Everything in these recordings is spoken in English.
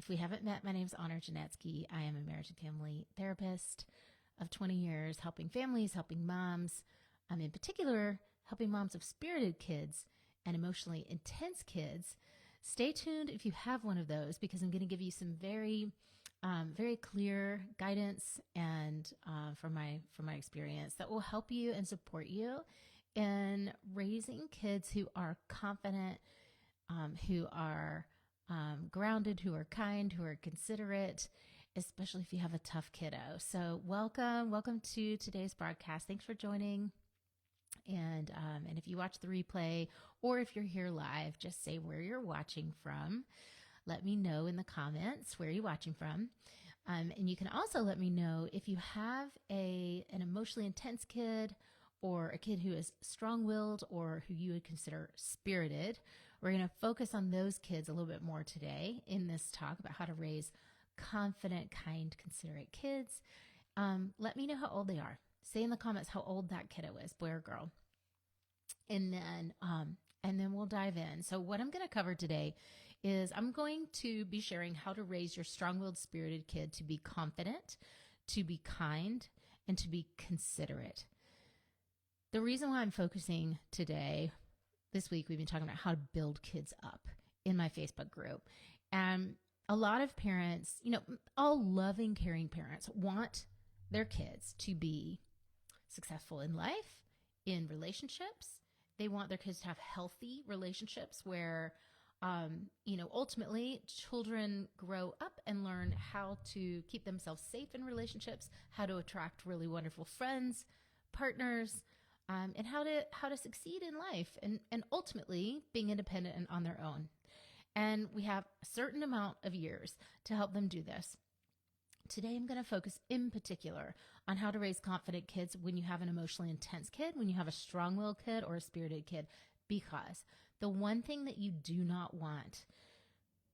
If we haven't met, my name is Honor Janetsky. I am a marriage and family therapist of 20 years, helping families, helping moms, in particular, helping moms of spirited kids and emotionally intense kids. Stay tuned if you have one of those, because I'm going to give you some very clear guidance and from my experience that will help you and support you in raising kids who are confident, who are grounded, who are kind, who are considerate, especially if you have a tough kiddo. So welcome to today's broadcast. Thanks for joining. And if you watch the replay or if you're here live, just say where you're watching from. Let me know in the comments where you're watching from. And you can also let me know if you have an emotionally intense kid or a kid who is strong-willed or who you would consider spirited. We're going to focus on those kids a little bit more today in this talk about how to raise confident, kind, considerate kids. Let me know how old they are. Say in the comments how old that kiddo is, boy or girl. And then we'll dive in. So what I'm going to cover today is I'm going to be sharing how to raise your strong-willed, spirited kid to be confident, to be kind, and to be considerate. The reason why I'm focusing today, this week, we've been talking about how to build kids up in my Facebook group. And a lot of parents, all loving, caring parents want their kids to be successful in life, in relationships. They want their kids to have healthy relationships where, ultimately children grow up and learn how to keep themselves safe in relationships, how to attract really wonderful friends, partners, and how to succeed in life and ultimately being independent and on their own. And we have a certain amount of years to help them do this. Today, I'm going to focus in particular on how to raise confident kids when you have an emotionally intense kid, when you have a strong-willed kid or a spirited kid, because the one thing that you do not want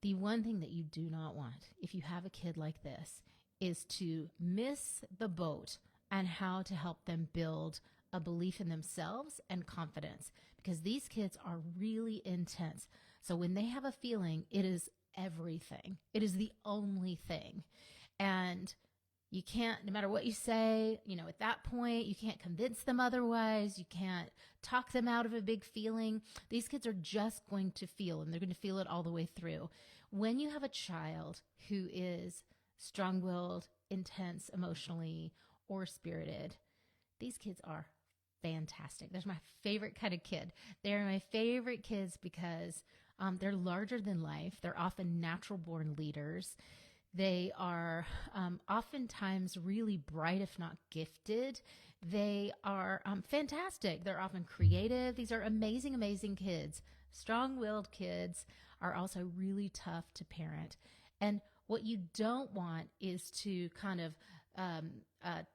if you have a kid like this is to miss the boat on how to help them build a belief in themselves and confidence, because these kids are really intense. So when they have a feeling, it is everything. It is the only thing. And you can't, no matter what you say, at that point, you can't convince them otherwise. You can't talk them out of a big feeling. These kids are just going to feel, and they're going to feel it all the way through. When you have a child who is strong-willed, intense emotionally, or spirited, these kids are fantastic. They're my favorite kind of kid. They're my favorite kids because they're larger than life. They're often natural-born leaders. They are oftentimes really bright, if not gifted. They are fantastic. They're often creative. These are amazing, amazing kids. Strong-willed kids are also really tough to parent. And what you don't want is to kind of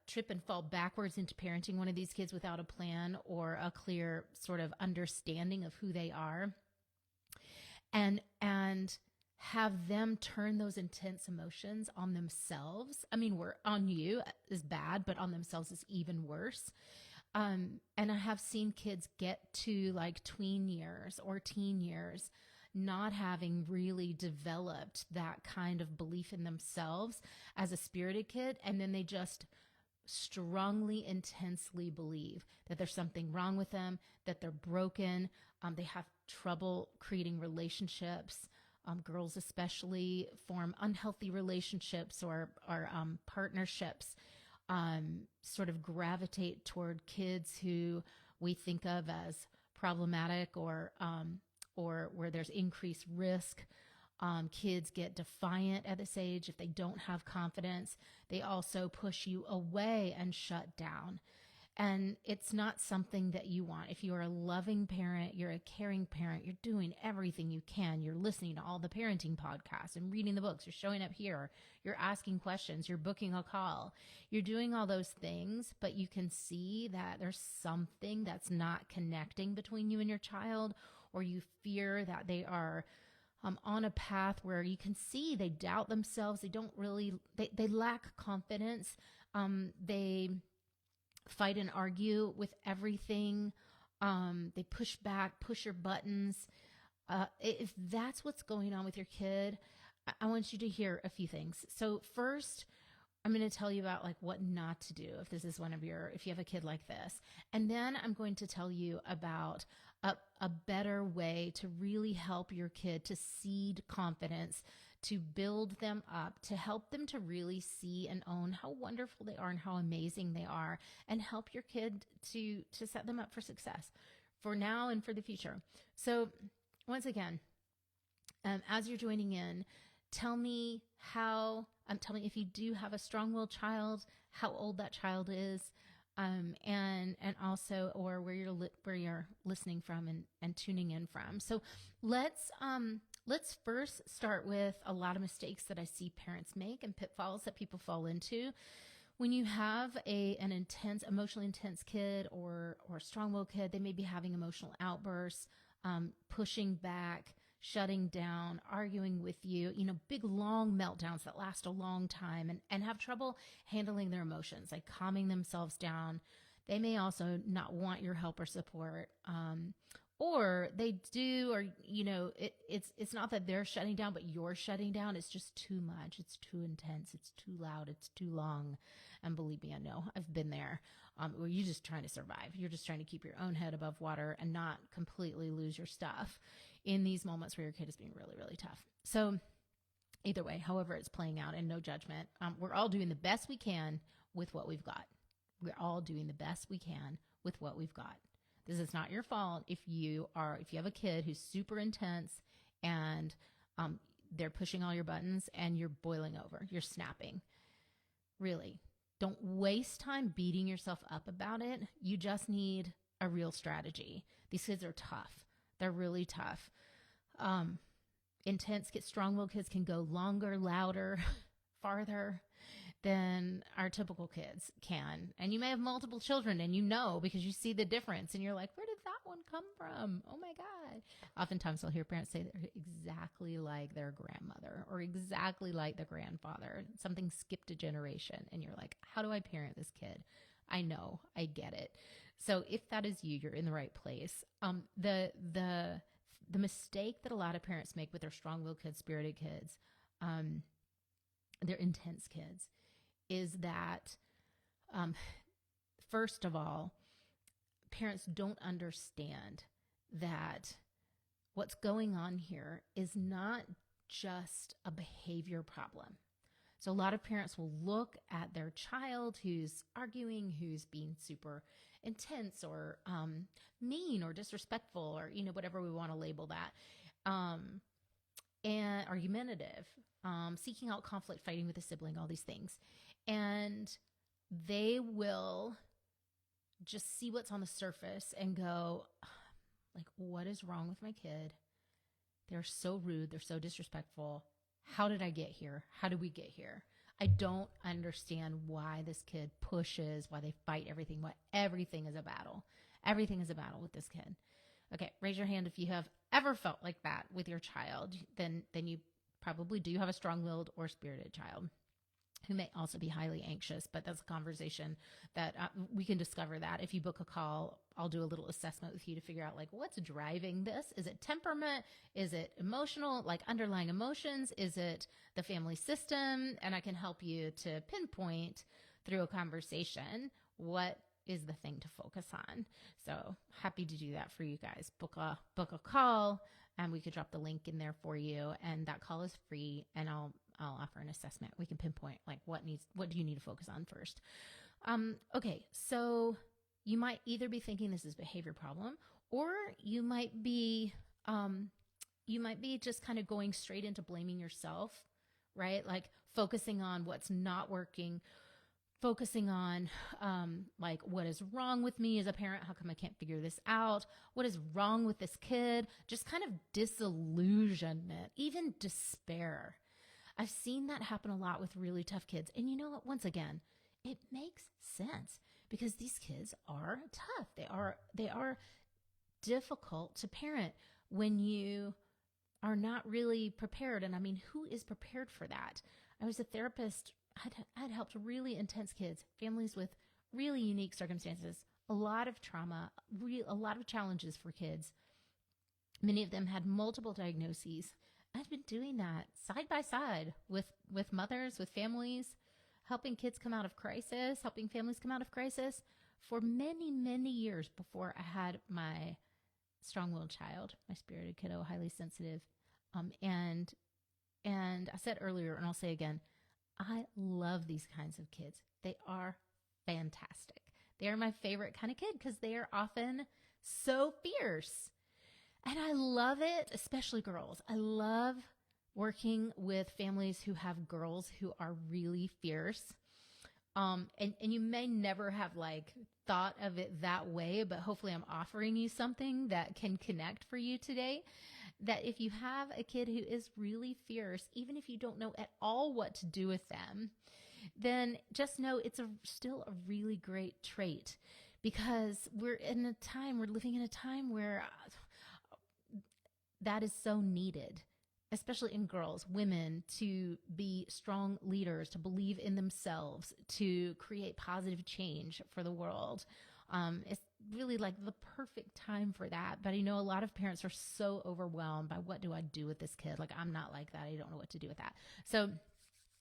trip and fall backwards into parenting one of these kids without a plan or a clear sort of understanding of who they are. And have them turn those intense emotions on themselves. I mean, we're on you is bad, but on themselves is even worse. And I have seen kids get to like tween years or teen years not having really developed that kind of belief in themselves as a spirited kid. And then they just strongly, intensely believe that there's something wrong with them, that they're broken. They have trouble creating relationships. Girls especially form unhealthy relationships or partnerships, sort of gravitate toward kids who we think of as problematic or where there's increased risk. Kids get defiant at this age if they don't have confidence. They also push you away and shut down. And it's not something that you want. If you're a loving parent, you're a caring parent, you're doing everything you can. You're listening to all the parenting podcasts and reading the books. You're showing up here. You're asking questions. You're booking a call. You're doing all those things, but you can see that there's something that's not connecting between you and your child, or you fear that they are on a path where you can see they doubt themselves. They lack confidence. They fight and argue with everything. They push back, push your buttons. If that's what's going on with your kid, I want you to hear a few things. So first, I'm going to tell you about like what not to do if this is if you have a kid like this. And then I'm going to tell you about a better way to really help your kid to seed confidence, to build them up, to help them to really see and own how wonderful they are and how amazing they are, and help your kid to set them up for success for now and for the future. So once again, as you're joining in, tell me if you do have a strong-willed child, how old that child is, and also, or where you're listening from and tuning in from. So let's first start with a lot of mistakes that I see parents make and pitfalls that people fall into. When you have an emotionally intense kid or a strong-willed kid, they may be having emotional outbursts, pushing back, shutting down, arguing with you, big long meltdowns that last a long time, and have trouble handling their emotions, like calming themselves down. They may also not want your help or support, or they do, or, it's not that they're shutting down, but you're shutting down. It's just too much. It's too intense. It's too loud. It's too long. And believe me, I know, I've been there. Where you're just trying to survive. You're just trying to keep your own head above water and not completely lose your stuff in these moments where your kid is being really, really tough. So either way, however it's playing out, and no judgment, we're all doing the best we can with what we've got. We're all doing the best we can with what we've got. This is not your fault if you have a kid who's super intense and they're pushing all your buttons and you're boiling over, you're snapping. Really, don't waste time beating yourself up about it. You just need a real strategy. These kids are tough. They're really tough. Strong-willed kids can go longer, louder, farther than our typical kids can. And you may have multiple children and because you see the difference and you're like, where did that one come from? Oh my God. Oftentimes I'll hear parents say they're exactly like their grandmother or exactly like their grandfather. Something skipped a generation. And you're like, how do I parent this kid? I know, I get it. So if that is you, you're in the right place. The mistake that a lot of parents make with their strong-willed kids, spirited kids, their intense kids, is that, first of all, parents don't understand that what's going on here is not just a behavior problem. So a lot of parents will look at their child who's arguing, who's being super intense or mean or disrespectful or, whatever we want to label that, and argumentative, seeking out conflict, fighting with a sibling, all these things. And they will just see what's on the surface and go, like, what is wrong with my kid? They're so rude. They're so disrespectful. How did I get here? How did we get here? I don't understand why this kid pushes, why they fight everything, why everything is a battle. Everything is a battle with this kid. Okay, raise your hand if you have ever felt like that with your child. Then you probably do have a strong-willed or spirited child who may also be highly anxious, but that's a conversation that we can discover that. If you book a call, I'll do a little assessment with you to figure out like what's driving this. Is it temperament? Is it emotional, like underlying emotions? Is it the family system? And I can help you to pinpoint through a conversation what is the thing to focus on. So happy to do that for you guys. Book a call and we could drop the link in there for you. And that call is free and I'll offer an assessment. We can pinpoint like what do you need to focus on first. Okay. So you might either be thinking this is a behavior problem, or you might be just kind of going straight into blaming yourself, right? Like focusing on what's not working, focusing on like what is wrong with me as a parent? How come I can't figure this out? What is wrong with this kid? Just kind of disillusionment, even despair. I've seen that happen a lot with really tough kids. And you know what? Once again, it makes sense because these kids are tough. They are difficult to parent when you are not really prepared. And I mean, who is prepared for that? I was a therapist. I'd helped really intense kids, families with really unique circumstances, a lot of trauma, a lot of challenges for kids. Many of them had multiple diagnoses I've been doing that side by side with mothers, with families, helping kids come out of crisis, helping families come out of crisis for many, many years before I had my strong-willed child, my spirited kiddo, highly sensitive. And I said earlier, and I'll say again, I love these kinds of kids. They are fantastic. They are my favorite kind of kid because they are often so fierce. And I love it, especially girls. I love working with families who have girls who are really fierce. And you may never have like thought of it that way, but hopefully I'm offering you something that can connect for you today. That if you have a kid who is really fierce, even if you don't know at all what to do with them, then just know it's still a really great trait, because we're living in a time where that is so needed, especially in girls, women, to be strong leaders, to believe in themselves, to create positive change for the world. It's really like the perfect time for that. But I know a lot of parents are so overwhelmed by, what do I do with this kid? Like, I'm not like that. I don't know what to do with that. So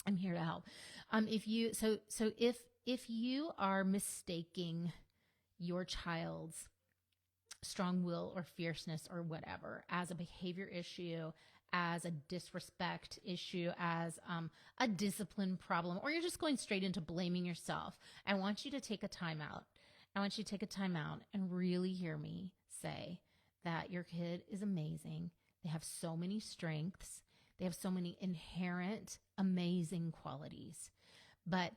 I'm here to help. If you are mistaking your child's strong will or fierceness or whatever as a behavior issue, as a disrespect issue, as a discipline problem, or you're just going straight into blaming yourself, I want you to take a time out. I want you to take a time out and really hear me say that your kid is amazing. They have so many strengths. They have so many inherent amazing qualities, but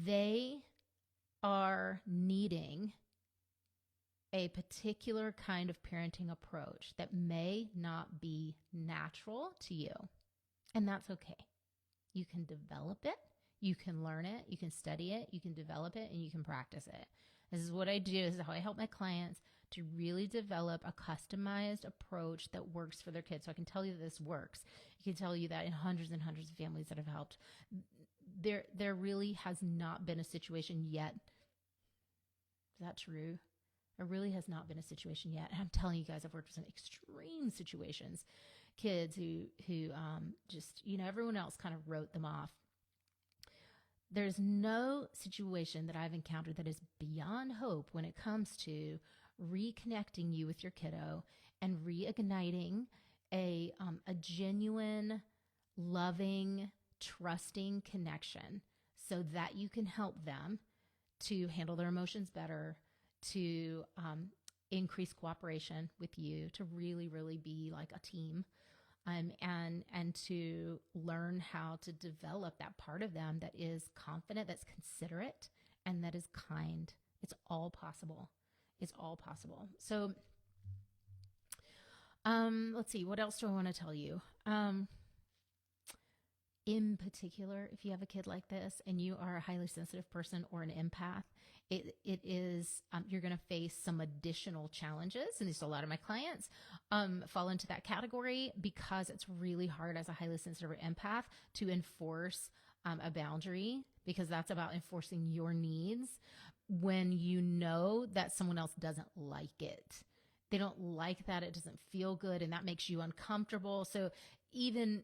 they are needing a particular kind of parenting approach that may not be natural to you. And that's okay. You can develop it. You can learn it. You can study it. You can develop it, and you can practice it. This is what I do. This is how I help my clients to really develop a customized approach that works for their kids. So I can tell you that this works. I can tell you that in hundreds and hundreds of families that I've helped, there really has not been a situation yet. Is that true? There really has not been a situation yet. And I'm telling you guys, I've worked with some extreme situations. Kids who just, everyone else kind of wrote them off. There's no situation that I've encountered that is beyond hope when it comes to reconnecting you with your kiddo and reigniting a genuine, loving, trusting connection so that you can help them to handle their emotions better, to increase cooperation with you, to really, really be like a team. And to learn how to develop that part of them that is confident, that's considerate, and that is kind. It's all possible. It's all possible. So, let's see. What else do I want to tell you? In particular, if you have a kid like this and you are a highly sensitive person or an empath, it is, you're going to face some additional challenges. And these, a lot of my clients fall into that category, because it's really hard as a highly sensitive or empath to enforce a boundary, because that's about enforcing your needs when you know that someone else doesn't like it. They don't like that. It doesn't feel good, and that makes you uncomfortable. So even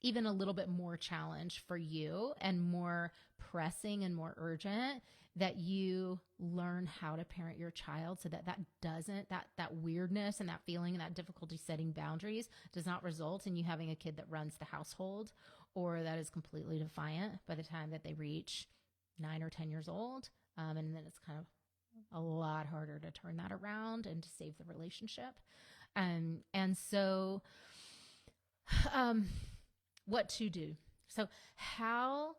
a little bit more challenge for you, and more pressing and more urgent, that you learn how to parent your child so that that weirdness and that feeling and that difficulty setting boundaries does not result in you having a kid that runs the household, or that is completely defiant by the time that they reach 9 or 10 years old. And then it's kind of a lot harder to turn that around and to save the relationship. And so, what to do. So how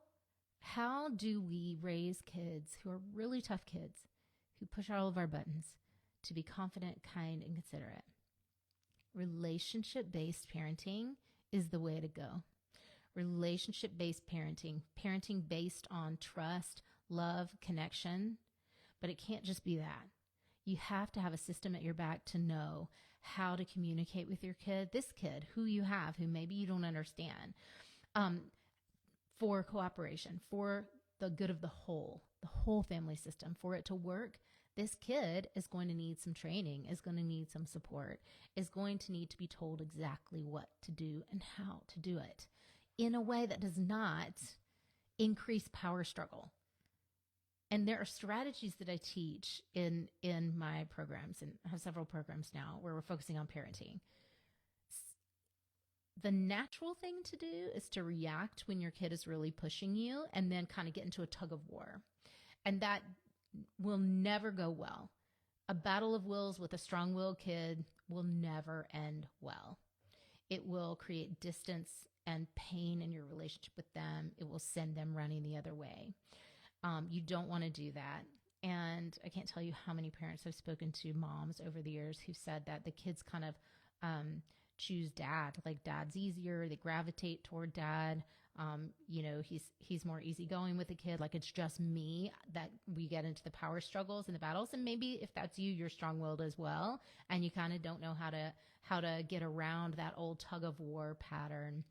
do we raise kids who are really tough kids, who push all of our buttons, to be confident, kind, and considerate? Relationship-based parenting is the way to go. Relationship-based parenting, parenting based on trust, love, connection. But it can't just be that. You have to have a system at your back to know how to communicate with your kid, this kid who you have, who maybe you don't understand, for cooperation, for the good of the whole family system, for it to work. This kid is going to need some training, is going to need some support, is going to need to be told exactly what to do and how to do it in a way that does not increase power struggle. And there are strategies that I teach in my programs, and I have several programs now where we're focusing on parenting. The natural thing to do is to react when your kid is really pushing you and then kind of get into a tug of war. And that will never go well. A battle of wills with a strong-willed kid will never end well. It will create distance and pain in your relationship with them. It will send them running the other way. You don't want to do that. And I can't tell you how many parents I've spoken to, moms over the years, who said that the kids kind of choose dad. Like, dad's easier. They gravitate toward dad. He's more easygoing with the kid. Like, it's just me, that we get into the power struggles and the battles. And maybe if that's you, you're strong-willed as well, and you kind of don't know how to get around that old tug of war pattern.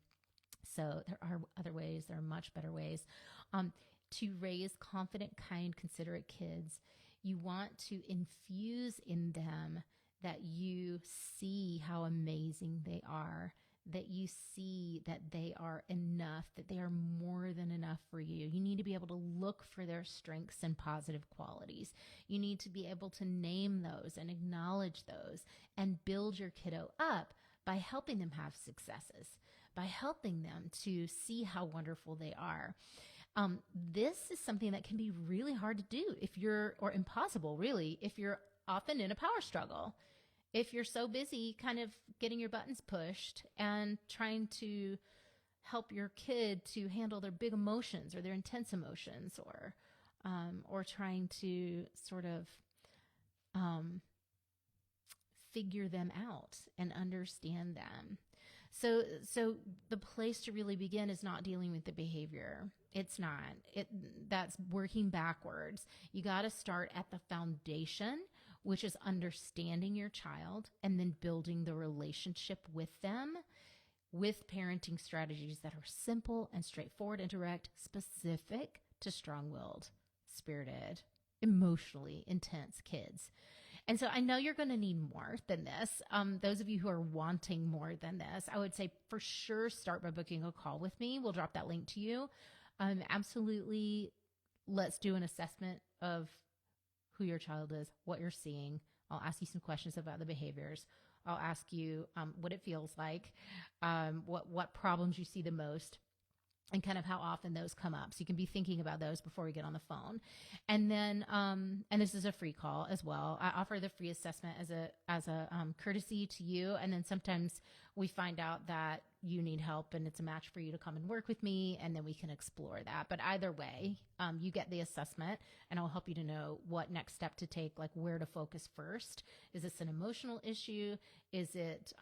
So there are other ways. There are much better ways to raise confident, kind, considerate kids. You want to infuse in them that you see how amazing they are, that you see that they are enough, that they are more than enough for you. You need to be able to look for their strengths and positive qualities. You need to be able to name those and acknowledge those and build your kiddo up by helping them have successes, by helping them to see how wonderful they are. This is something that can be really hard to do or impossible, really, if you're often in a power struggle. If you're so busy kind of getting your buttons pushed and trying to help your kid to handle their big emotions or their intense emotions, or trying to sort of figure them out and understand them. So the place to really begin is not dealing with the behavior. It's not. That's working backwards. You got to start at the foundation, which is understanding your child and then building the relationship with them with parenting strategies that are simple and straightforward and direct, specific to strong-willed, spirited, emotionally intense kids. And so I know you're going to need more than this. Those of you who are wanting more than this, I would say for sure start by booking a call with me. We'll drop that link to you. Absolutely, let's do an assessment of who your child is, what you're seeing. I'll ask you some questions about the behaviors. I'll ask you what it feels like, what problems you see the most, and kind of how often those come up. So you can be thinking about those before we get on the phone. And then, and this is a free call as well. I offer the free assessment as a courtesy to you. And then sometimes we find out that you need help and it's a match for you to come and work with me, and then we can explore that. But either way, you get the assessment, and I'll help you to know what next step to take, like where to focus first. Is this an emotional issue? Is it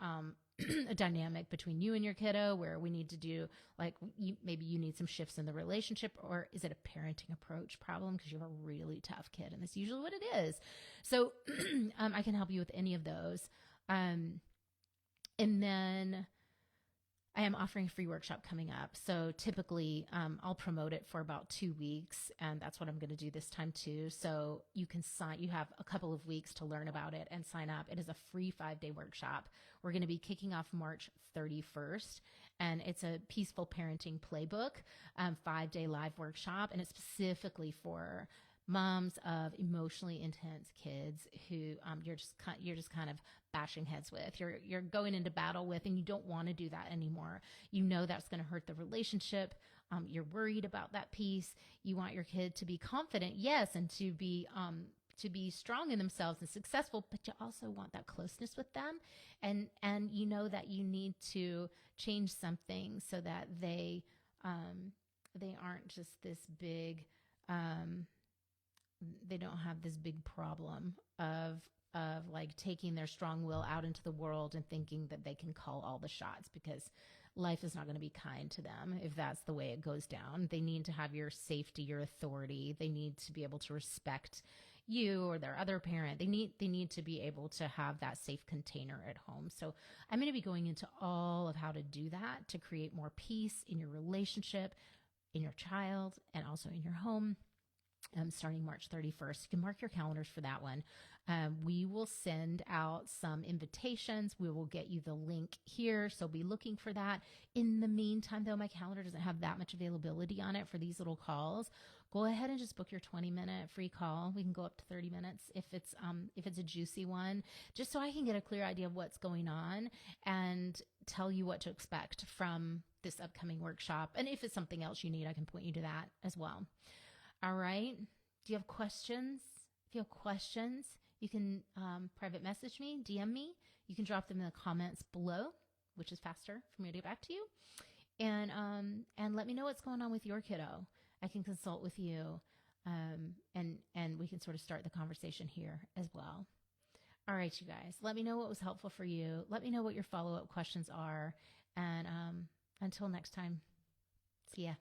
a dynamic between you and your kiddo where we need to do, like, maybe you need some shifts in the relationship? Or is it a parenting approach problem because you have a really tough kid? And that's usually what it is. So I can help you with any of those. And then I am offering a free workshop coming up. So typically I'll promote it for about 2 weeks, and that's what I'm going to do this time too. So you have a couple of weeks to learn about it and sign up. It is a free 5-day workshop. We're going to be kicking off March 31st, and it's a peaceful parenting playbook, 5-day live workshop. And it's specifically for moms of emotionally intense kids who you're just kind of bashing heads with. You're going into battle with, and you don't want to do that anymore. You know that's going to hurt the relationship. You're worried about that piece. You want your kid to be confident, yes, and to be strong in themselves and successful, but you also want that closeness with them, and you know that you need to change something so that they aren't just this big. They don't have this big problem of like taking their strong will out into the world and thinking that they can call all the shots, because life is not going to be kind to them if that's the way it goes down. They need to have your safety, your authority. They need to be able to respect you or their other parent. They need to be able to have that safe container at home. So I'm going to be going into all of how to do that to create more peace in your relationship, in your child, and also in your home. starting March 31st. You can mark your calendars for that one. We will send out some invitations. We will get you the link here. So be looking for that. In the meantime, though, my calendar doesn't have that much availability on it for these little calls. Go ahead and just book your 20-minute free call. We can go up to 30 minutes if it's a juicy one, just so I can get a clear idea of what's going on and tell you what to expect from this upcoming workshop. And if it's something else you need, I can point you to that as well. All right. Do you have questions? If you have questions, you can private message me, DM me. You can drop them in the comments below, which is faster for me to get back to you. And let me know what's going on with your kiddo. I can consult with you, and we can sort of start the conversation here as well. All right, you guys. Let me know what was helpful for you. Let me know what your follow-up questions are. And until next time, see ya.